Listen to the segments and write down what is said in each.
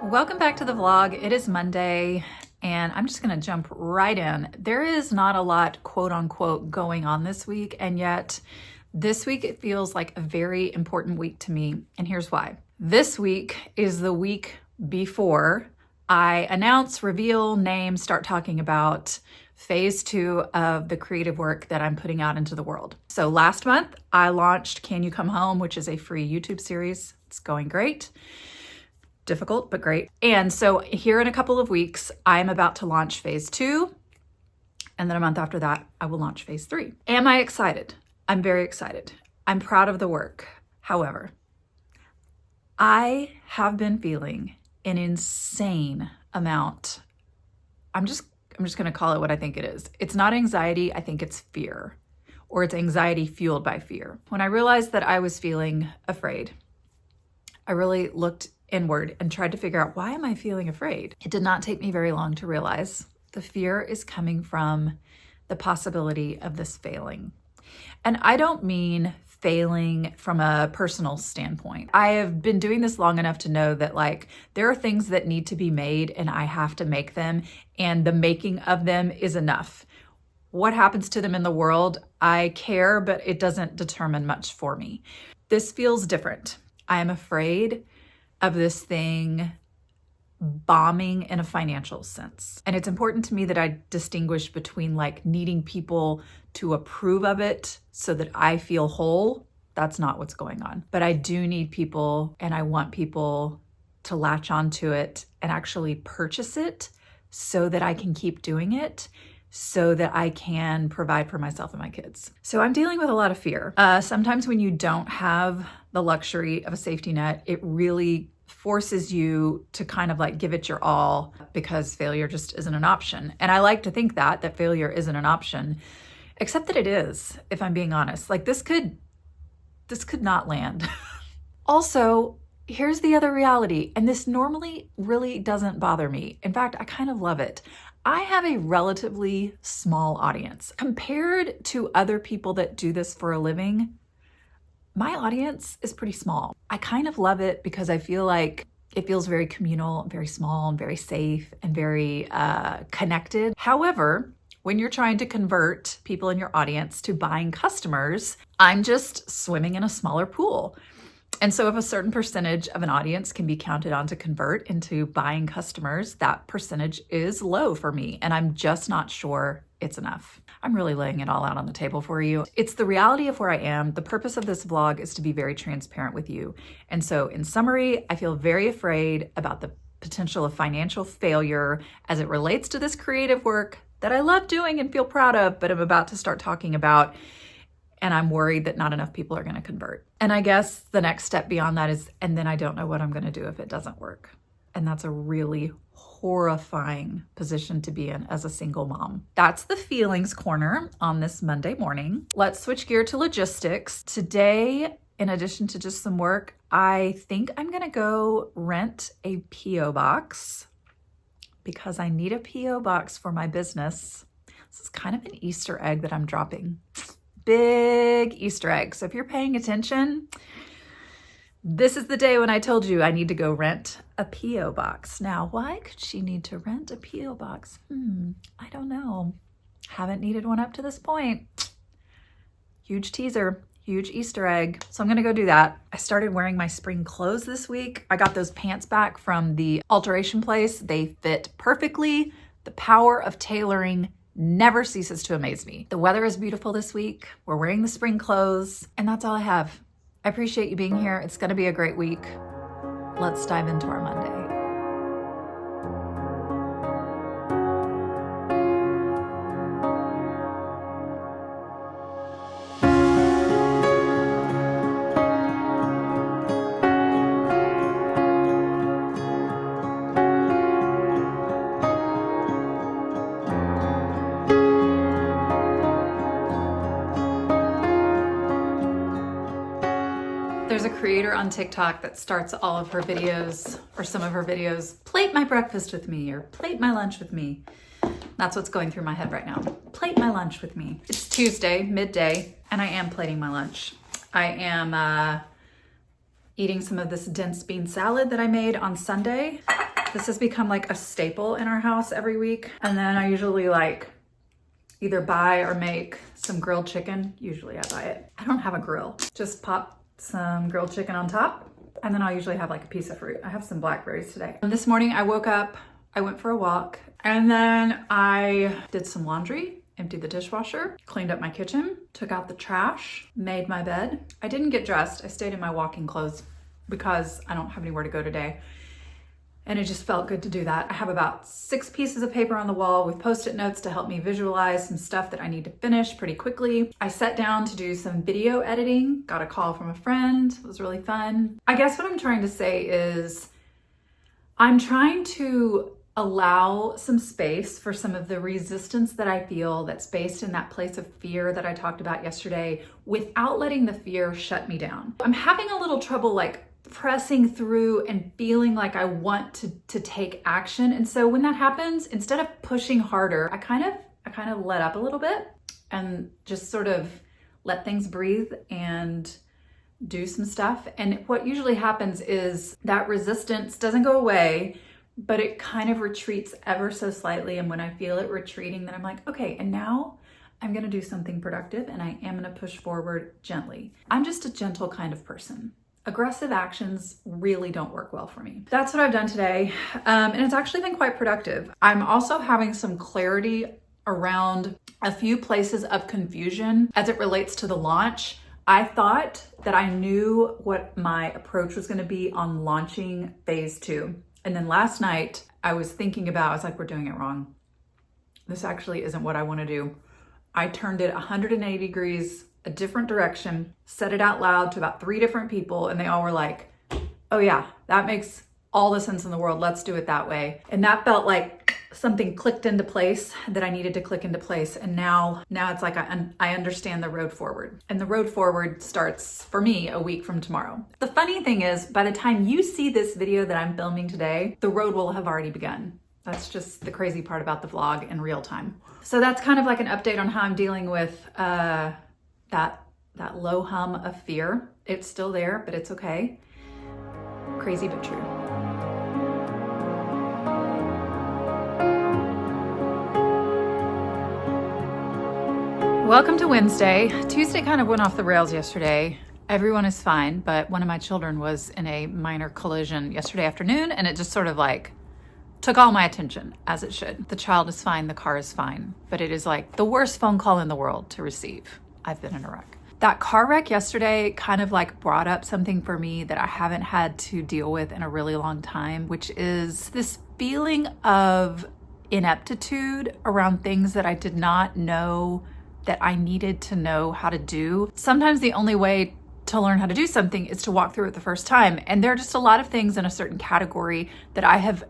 Welcome back to the vlog. It is Monday and I'm just gonna jump right in. There is not a lot quote unquote going on this week, and yet this week it feels like a very important week to me, and here's why. This week is the week before I announce, reveal, name, start talking about phase 2 of the creative work that I'm putting out into the world. So last month I launched Can You Come Home, which is a free YouTube series. It's going great. Difficult, but great. And so here in a couple of weeks, I'm about to launch phase 2. And then a month after that, I will launch phase 3. Am I excited? I'm very excited. I'm proud of the work. However, I have been feeling an insane amount. I'm just going to call it what I think it is. It's not anxiety. I think it's fear, or it's anxiety fueled by fear. When I realized that I was feeling afraid, I really looked inward and tried to figure out, why am I feeling afraid? It did not take me very long to realize the fear is coming from the possibility of this failing. And I don't mean failing from a personal standpoint. I have been doing this long enough to know that there are things that need to be made and I have to make them, and the making of them is enough. What happens to them in the world, I care, but it doesn't determine much for me. This feels different. I am afraid of this thing bombing in a financial sense. And it's important to me that I distinguish between needing people to approve of it so that I feel whole. That's not what's going on. But I do need people, and I want people to latch onto it and actually purchase it so that I can keep doing it, so that I can provide for myself and my kids. So I'm dealing with a lot of fear. Sometimes when you don't have the luxury of a safety net, it really forces you to kind of give it your all, because failure just isn't an option. And I like to think that failure isn't an option, except that it is, if I'm being honest. This could not land. Also, here's the other reality, and this normally really doesn't bother me. In fact, I kind of love it. I have a relatively small audience. Compared to other people that do this for a living, my audience is pretty small. I kind of love it because I feel like it feels very communal, very small, and very safe, and very connected. However, when you're trying to convert people in your audience to buying customers, I'm just swimming in a smaller pool. And so if a certain percentage of an audience can be counted on to convert into buying customers, that percentage is low for me, and I'm just not sure it's enough. I'm really laying it all out on the table for you. It's the reality of where I am. The purpose of this vlog is to be very transparent with you. And so in summary, I feel very afraid about the potential of financial failure as it relates to this creative work that I love doing and feel proud of, but I'm about to start talking about. And I'm worried that not enough people are going to convert. And I guess the next step beyond that is, and then I don't know what I'm going to do if it doesn't work. And that's a really horrifying position to be in as a single mom. That's the feelings corner on this Monday morning. Let's switch gear to logistics. Today, in addition to just some work, I think I'm going to go rent a P.O. box because I need a P.O. box for my business. This is kind of an Easter egg that I'm dropping. Big Easter egg. So if you're paying attention, this is the day when I told you I need to go rent a P.O. box. Now, why could she need to rent a P.O. box? I don't know. Haven't needed one up to this point. Huge teaser, huge Easter egg. So I'm gonna go do that. I started wearing my spring clothes this week. I got those pants back from the alteration place. They fit perfectly. The power of tailoring never ceases to amaze me. The weather is beautiful this week. We're wearing the spring clothes, and that's all I have. I appreciate you being here. It's gonna be a great week. Let's dive into our Monday. There's a creator on TikTok that starts all of her videos, or some of her videos, plate my breakfast with me, or plate my lunch with me. That's what's going through my head right now. Plate my lunch with me. It's Tuesday, midday, and I am plating my lunch. I am eating some of this dense bean salad that I made on Sunday. This has become like a staple in our house every week. And then I usually like either buy or make some grilled chicken. Usually I buy it. I don't have a grill. Just pop some grilled chicken on top. And then I'll usually have like a piece of fruit. I have some blackberries today. And this morning I woke up, I went for a walk, and then I did some laundry, emptied the dishwasher, cleaned up my kitchen, took out the trash, made my bed. I didn't get dressed. I stayed in my walking clothes because I don't have anywhere to go today. And it just felt good to do that. I have about 6 pieces of paper on the wall with Post-it notes to help me visualize some stuff that I need to finish pretty quickly. I sat down to do some video editing, got a call from a friend. It was really fun. I guess what I'm trying to say is I'm trying to allow some space for some of the resistance that I feel that's based in that place of fear that I talked about yesterday without letting the fear shut me down. I'm having a little trouble like pressing through and feeling like I want to take action. And so when that happens, instead of pushing harder, I kind of let up a little bit and just sort of let things breathe and do some stuff. And what usually happens is that resistance doesn't go away, but it kind of retreats ever so slightly. And when I feel it retreating, then I'm like, okay, and now I'm gonna do something productive and I am gonna push forward gently. I'm just a gentle kind of person. Aggressive actions really don't work well for me. That's what I've done today. And it's actually been quite productive. I'm also having some clarity around a few places of confusion as it relates to the launch. I thought that I knew what my approach was gonna be on launching phase 2. And then last night I was thinking about, I was like, we're doing it wrong. This actually isn't what I wanna do. I turned it 180 degrees a different direction, said it out loud to about 3 different people, and they all were like, oh yeah, that makes all the sense in the world. Let's do it that way. And that felt like something clicked into place that I needed to click into place. And now it's like I understand the road forward. And the road forward starts for me a week from tomorrow. The funny thing is, by the time you see this video that I'm filming today, the road will have already begun. That's just the crazy part about the vlog in real time. So that's kind of like an update on how I'm dealing with that low hum of fear. It's still there, but it's okay. Crazy but true. Welcome to Wednesday. Tuesday kind of went off the rails yesterday. Everyone is fine, but one of my children was in a minor collision yesterday afternoon, and it just sort of like took all my attention, as it should. The child is fine, the car is fine, but it is like the worst phone call in the world to receive. I've been in a wreck. That car wreck yesterday kind of like brought up something for me that I haven't had to deal with in a really long time, which is this feeling of ineptitude around things that I did not know that I needed to know how to do. Sometimes the only way to learn how to do something is to walk through it the first time. And there are just a lot of things in a certain category that I have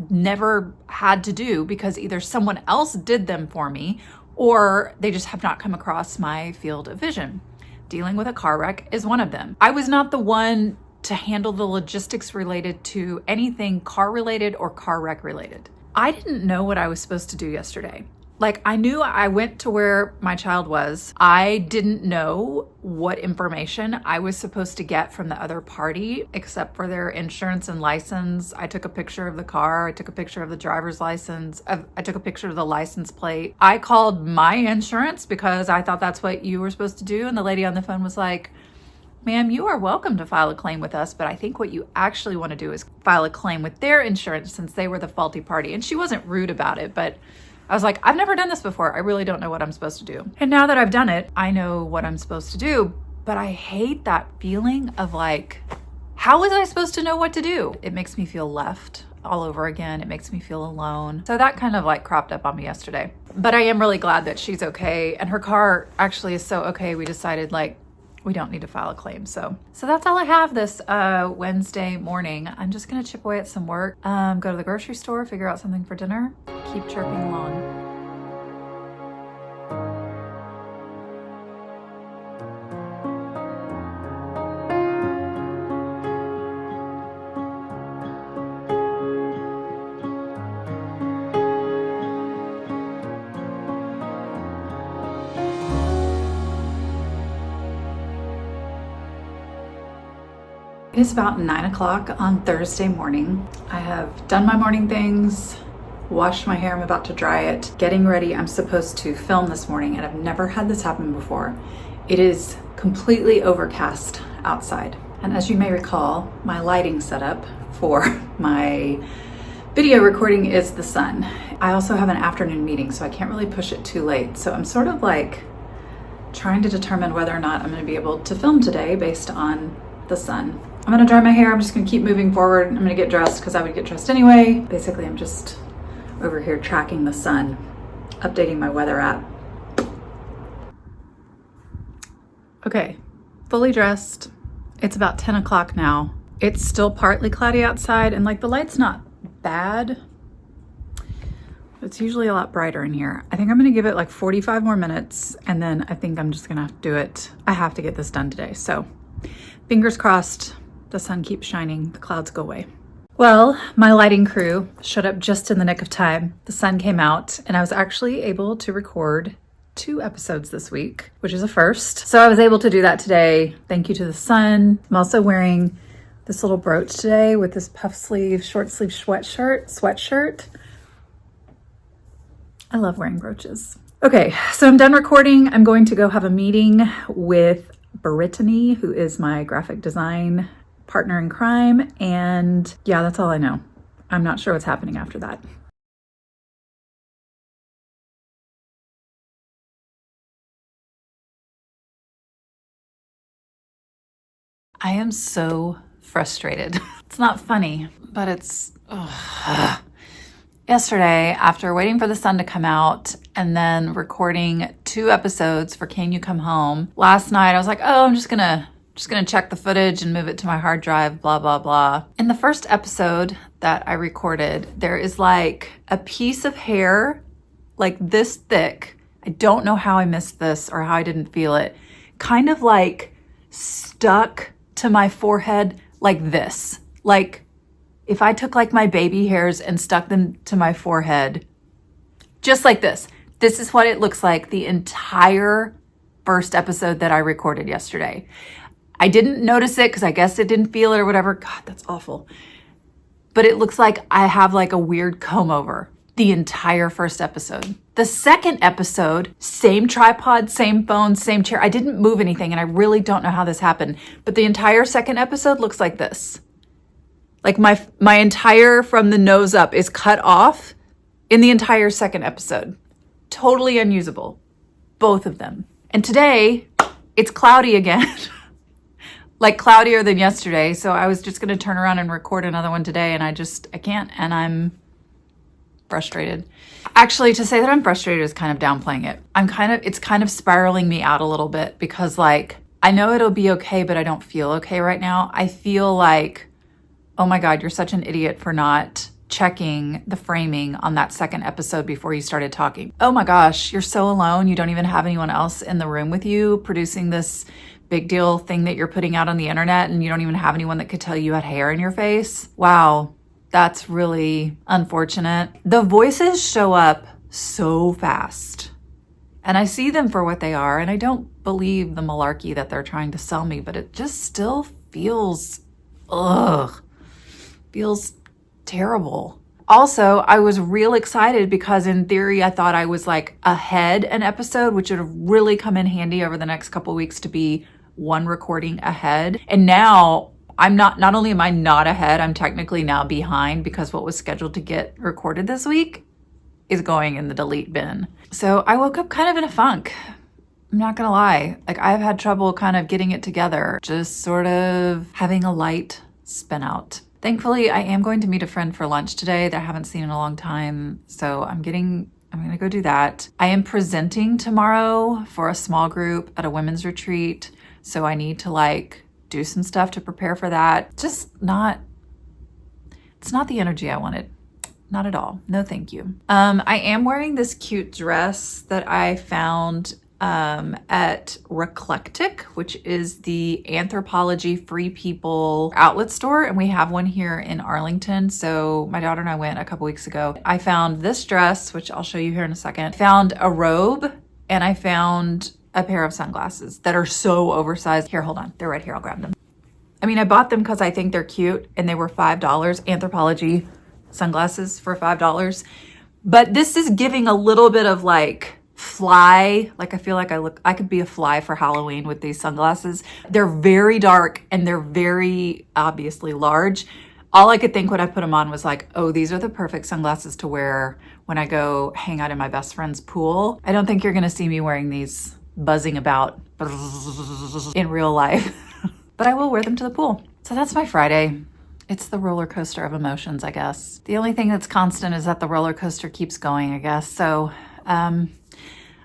never had to do because either someone else did them for me or they just have not come across my field of vision. Dealing with a car wreck is one of them. I was not the one to handle the logistics related to anything car related or car wreck related. I didn't know what I was supposed to do yesterday. Like, I knew I went to where my child was. I didn't know what information I was supposed to get from the other party, except for their insurance and license. I took a picture of the car. I took a picture of the driver's license. I took a picture of the license plate. I called my insurance because I thought that's what you were supposed to do. And the lady on the phone was like, ma'am, you are welcome to file a claim with us, but I think what you actually want to do is file a claim with their insurance since they were the faulty party. And she wasn't rude about it, but I was like, I've never done this before. I really don't know what I'm supposed to do. And now that I've done it, I know what I'm supposed to do, but I hate that feeling of like, how was I supposed to know what to do? It makes me feel left all over again. It makes me feel alone. So that kind of like cropped up on me yesterday. But I am really glad that she's okay. And her car actually is so okay. We decided like, we don't need to file a claim. So that's all I have this Wednesday morning. I'm just gonna chip away at some work, go to the grocery store, figure out something for dinner, keep chirping along. It is about 9 o'clock on Thursday morning. I have done my morning things, washed my hair, I'm about to dry it, getting ready. I'm supposed to film this morning and I've never had this happen before. It is completely overcast outside. And as you may recall, my lighting setup for my video recording is the sun. I also have an afternoon meeting, so I can't really push it too late. So I'm sort of like trying to determine whether or not I'm gonna be able to film today based on the sun. I'm gonna dry my hair, I'm just gonna keep moving forward. I'm gonna get dressed because I would get dressed anyway. Basically, I'm just over here tracking the sun, updating my weather app. Okay, fully dressed. It's about 10 o'clock now. It's still partly cloudy outside and like the light's not bad. It's usually a lot brighter in here. I think I'm gonna give it like 45 more minutes and then I think I'm just gonna have to do it. I have to get this done today. So fingers crossed, the sun keeps shining, the clouds go away. Well, my lighting crew showed up just in the nick of time. The sun came out and I was actually able to record 2 episodes this week, which is a first. So I was able to do that today. Thank you to the sun. I'm also wearing this little brooch today with this puff sleeve, short sleeve sweatshirt. I love wearing brooches. Okay, so I'm done recording. I'm going to go have a meeting with Brittany, who is my graphic design partner in crime. And yeah, that's all I know. I'm not sure what's happening after that. I am so frustrated. It's not funny, but it's, ugh. Yesterday, after waiting for the sun to come out and then recording 2 episodes for Can You Come Home, last night I was like, oh, I'm just gonna check the footage and move it to my hard drive, blah, blah, blah. In the first episode that I recorded, there is like a piece of hair like this thick. I don't know how I missed this or how I didn't feel it. Kind of like stuck to my forehead like this. Like if I took like my baby hairs and stuck them to my forehead, just like this. This is what it looks like the entire first episode that I recorded yesterday. I didn't notice it because I guess it didn't feel it or whatever. God, that's awful. But it looks like I have like a weird comb over the entire first episode. The second episode, same tripod, same phone, same chair. I didn't move anything and I really don't know how this happened. But the entire second episode looks like this. Like my entire from the nose up is cut off in the entire second episode. Totally unusable. Both of them. And today, it's cloudy again. Like cloudier than yesterday. So I was just gonna turn around and record another one today and I can't, and I'm frustrated. Actually, to say that I'm frustrated is kind of downplaying it. It's kind of spiraling me out a little bit because like, I know it'll be okay, but I don't feel okay right now. I feel like, oh my God, you're such an idiot for not checking the framing on that second episode before you started talking. Oh my gosh, you're so alone. You don't even have anyone else in the room with you producing this big deal thing that you're putting out on the internet and you don't even have anyone that could tell you had hair in your face. Wow. That's really unfortunate. The voices show up so fast and I see them for what they are. And I don't believe the malarkey that they're trying to sell me, but it just still feels, feels terrible. Also, I was real excited because in theory, I thought I was like ahead an episode, which would have really come in handy over the next couple weeks to be one recording ahead. And now I'm not only am I not ahead, I'm technically now behind because what was scheduled to get recorded this week is going in the delete bin. So I woke up kind of in a funk. I'm not gonna lie. Like I've had trouble kind of getting it together, just sort of having a light spin out. Thankfully, I am going to meet a friend for lunch today that I haven't seen in a long time. So I'm gonna go do that. I am presenting tomorrow for a small group at a women's retreat. So I need to like do some stuff to prepare for that. It's not the energy I wanted. Not at all. No, thank you. I am wearing this cute dress that I found at Reclectic, which is the Anthropology Free People outlet store. And we have one here in Arlington. So my daughter and I went a couple weeks ago. I found this dress, which I'll show you here in a second. Found a robe and I found a pair of sunglasses that are so oversized. Here, hold on. They're right here. I'll grab them. I mean, I bought them because I think they're cute and they were $5. Anthropology sunglasses for $5. But this is giving a little bit of like fly. Like I feel like I could be a fly for Halloween with these sunglasses. They're very dark and they're very obviously large. All I could think when I put them on was like, oh, these are the perfect sunglasses to wear when I go hang out in my best friend's pool. I don't think you're gonna see me wearing these buzzing about in real life, but I will wear them to the pool. So that's my Friday. It's the roller coaster of emotions, I guess. The only thing that's constant is that the roller coaster keeps going, I guess. So I'm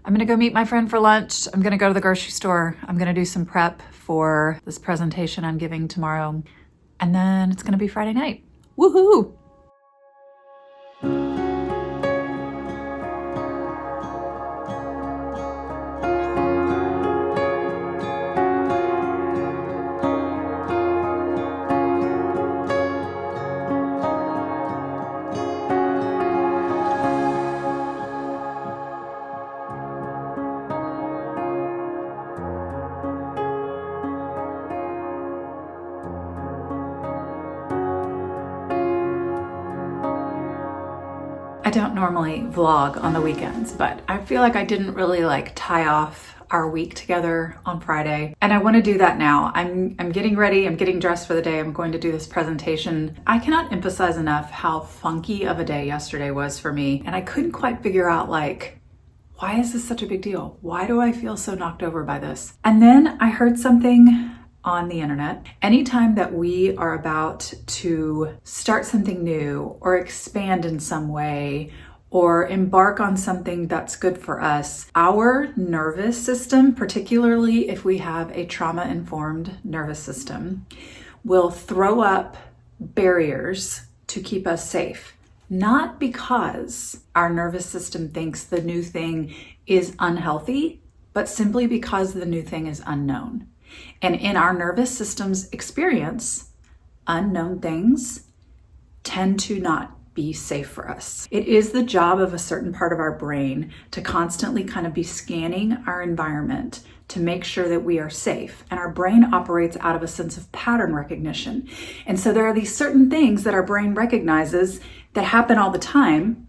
gonna go meet my friend for lunch. I'm gonna go to the grocery store. I'm gonna do some prep for this presentation I'm giving tomorrow. And then it's gonna be Friday night. Woohoo! I don't normally vlog on the weekends, but I feel like I didn't really like tie off our week together on Friday. And I want to do that now. I'm getting ready, I'm getting dressed for the day. I'm going to do this presentation. I cannot emphasize enough how funky of a day yesterday was for me. And I couldn't quite figure out like, why is this such a big deal? Why do I feel so knocked over by this? And then I heard something on the internet. Anytime that we are about to start something new or expand in some way or embark on something that's good for us, our nervous system, particularly if we have a trauma-informed nervous system, will throw up barriers to keep us safe. Not because our nervous system thinks the new thing is unhealthy, but simply because the new thing is unknown. And in our nervous system's experience, unknown things tend to not be safe for us. It is the job of a certain part of our brain to constantly kind of be scanning our environment to make sure that we are safe. And our brain operates out of a sense of pattern recognition. And so there are these certain things that our brain recognizes that happen all the time.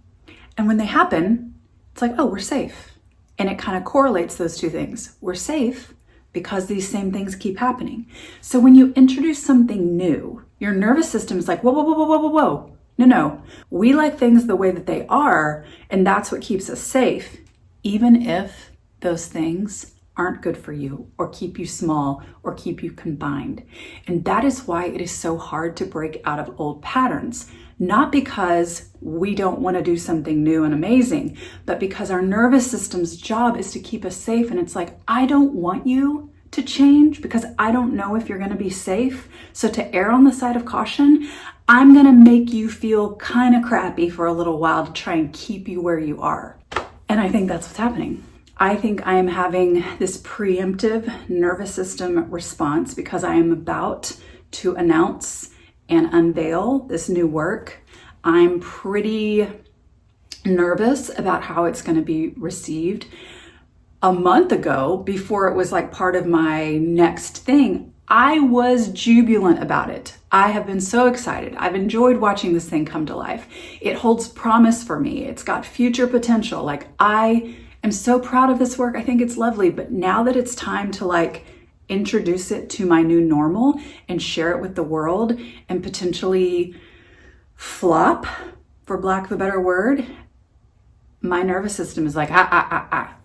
And when they happen, it's like, oh, we're safe. And it kind of correlates those two things. We're safe because these same things keep happening. So when you introduce something new, your nervous system is like, whoa, whoa, whoa, whoa, whoa, whoa, whoa. No. We like things the way that they are, and that's what keeps us safe, even if those things aren't good for you or keep you small or keep you confined. And that is why it is so hard to break out of old patterns. Not because we don't want to do something new and amazing, but because our nervous system's job is to keep us safe. And it's like, I don't want you to change because I don't know if you're going to be safe. So to err on the side of caution, I'm going to make you feel kind of crappy for a little while to try and keep you where you are. And I think that's what's happening. I think I am having this preemptive nervous system response because I am about to announce and unveil this new work. I'm pretty nervous about how it's going to be received. A month ago, before it was like part of my next thing, I was jubilant about it. I have been so excited. I've enjoyed watching this thing come to life. It holds promise for me. It's got future potential. Like, I am so proud of this work. I think it's lovely. But now that it's time to like introduce it to my new normal and share it with the world and potentially flop, for lack of a better word, my nervous system is like,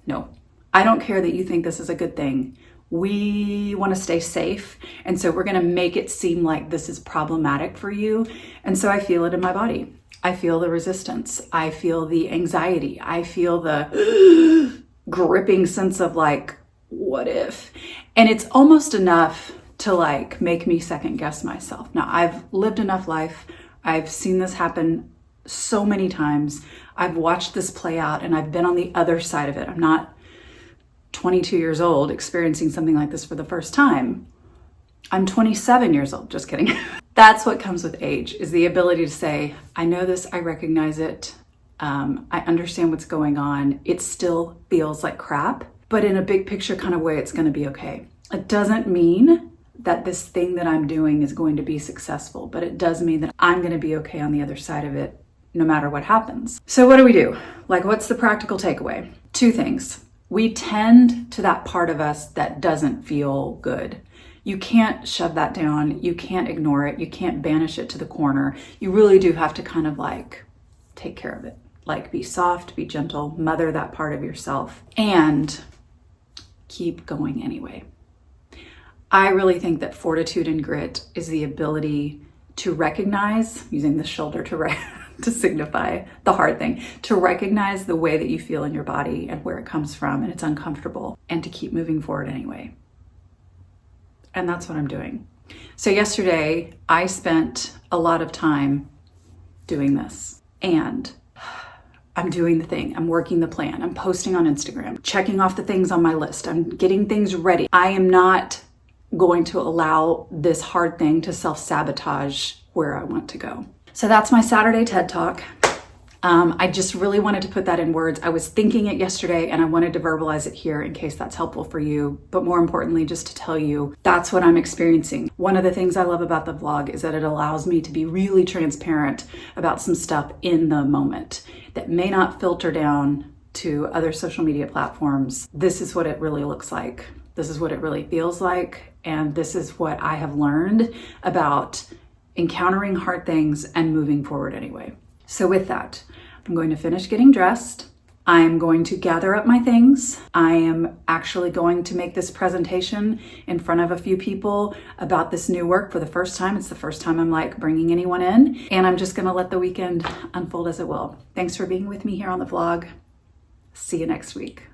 no, I don't care that you think this is a good thing. We want to stay safe. And so we're going to make it seem like this is problematic for you. And so I feel it in my body. I feel the resistance. I feel the anxiety. I feel the gripping sense of like, what if? And it's almost enough to like make me second guess myself. Now, I've lived enough life. I've seen this happen so many times. I've watched this play out and I've been on the other side of it. I'm not 22 years old experiencing something like this for the first time. I'm 27 years old, just kidding. That's what comes with age, is the ability to say, I know this, I recognize it. I understand what's going on. It still feels like crap, but in a big picture kind of way, it's going to be okay. It doesn't mean that this thing that I'm doing is going to be successful, but it does mean that I'm going to be okay on the other side of it no matter what happens. So what do we do? Like, what's the practical takeaway? Two things. We tend to that part of us that doesn't feel good. You can't shove that down. You can't ignore it. You can't banish it to the corner. You really do have to kind of like take care of it. Like, be soft, be gentle, mother that part of yourself, and keep going anyway. I really think that fortitude and grit is the ability to recognize, using the shoulder to signify the hard thing, to recognize the way that you feel in your body and where it comes from, and it's uncomfortable, and to keep moving forward anyway. And that's what I'm doing. So yesterday, I spent a lot of time doing this, and I'm doing the thing. I'm working the plan. I'm posting on Instagram, checking off the things on my list. I'm getting things ready. I am not going to allow this hard thing to self-sabotage where I want to go. So that's my Saturday TED Talk. I just really wanted to put that in words. I was thinking it yesterday and I wanted to verbalize it here in case that's helpful for you. But more importantly, just to tell you, that's what I'm experiencing. One of the things I love about the vlog is that it allows me to be really transparent about some stuff in the moment that may not filter down to other social media platforms. This is what it really looks like. This is what it really feels like. And this is what I have learned about encountering hard things and moving forward anyway. So with that, I'm going to finish getting dressed. I'm going to gather up my things. I am actually going to make this presentation in front of a few people about this new work for the first time. It's the first time I'm like bringing anyone in, and I'm just going to let the weekend unfold as it will. Thanks for being with me here on the vlog. See you next week.